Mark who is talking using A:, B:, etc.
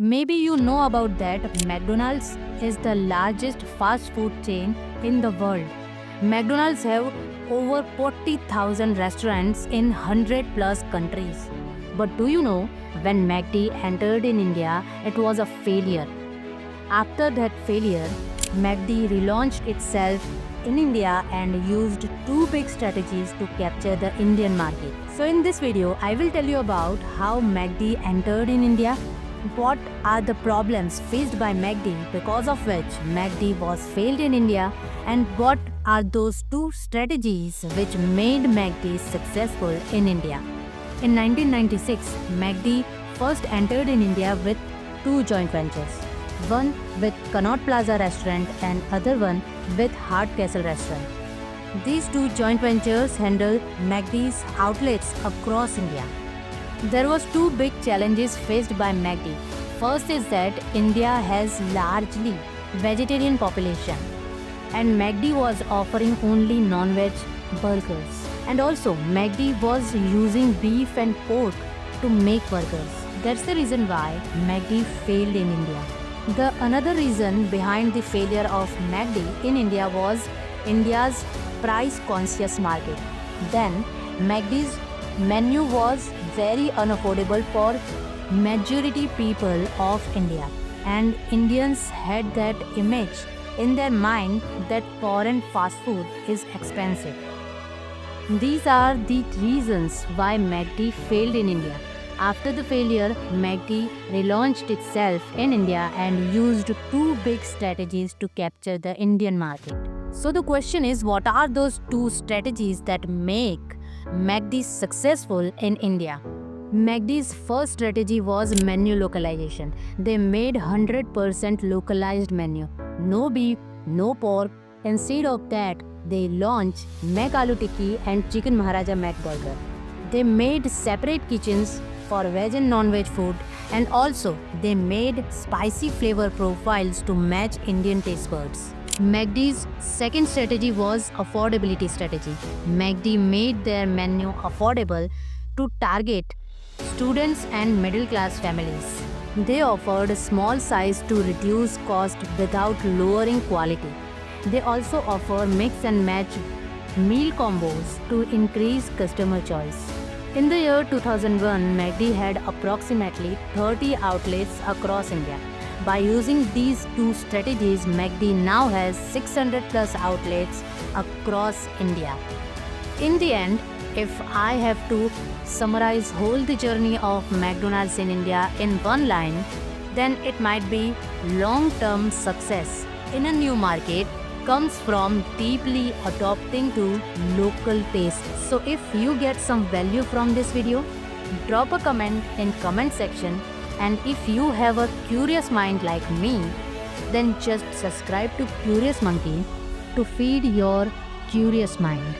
A: Maybe you know about that McDonald's is the largest fast food chain in the world. McDonald's have over 40,000 restaurants in 100 plus countries. But do you know when McD entered in India, it was a failure. After that failure, McD relaunched itself in India and used two big strategies to capture the Indian market. So in this video, I will tell you about how McD entered in India, what are the problems faced by McD because of which McD was failed in India, and what are those two strategies which made McD successful in India. In 1996, McD first entered in India with two joint ventures, one with Connaught Plaza restaurant and other one with Hardcastle restaurant. These two joint ventures handle McD's outlets across India. There was two big challenges faced by McD. First is that India has largely vegetarian population and McD was offering only non-veg burgers. And also McD was using beef and pork to make burgers. That's the reason why McD failed in India. The another reason behind the failure of McD in India was India's price conscious market. Then McD's menu was very unaffordable for majority people of India, and Indians had that image in their mind that foreign fast food is expensive. These are the reasons why McD failed in India. After the failure, McD relaunched itself in India and used two big strategies to capture the Indian market. So the question is, what are those two strategies that make McD successful in India? McD's first strategy was menu localization. They made 100% localized menu. No beef, no pork. Instead of that, they launched Mac Aloo Tikki and Chicken Maharaja Mac Burger. They made separate kitchens for veg and non-veg food, and also they made spicy flavor profiles to match Indian taste buds. McD's second strategy was affordability strategy. McD made their menu affordable to target students and middle class families. They offered a small size to reduce cost without lowering quality. They also offer mix and match meal combos to increase customer choice. In the year 2001, McD had approximately 30 outlets across India. By using these two strategies, McD now has 600 plus outlets across India. In the end, if I have to summarize whole the journey of McDonald's in India in one line, then it might be long-term success in a new market comes from deeply adopting to local tastes. So if you get some value from this video, drop a comment in comment section, and if you have a curious mind like me, then just subscribe to Curious Monkey to feed your curious mind.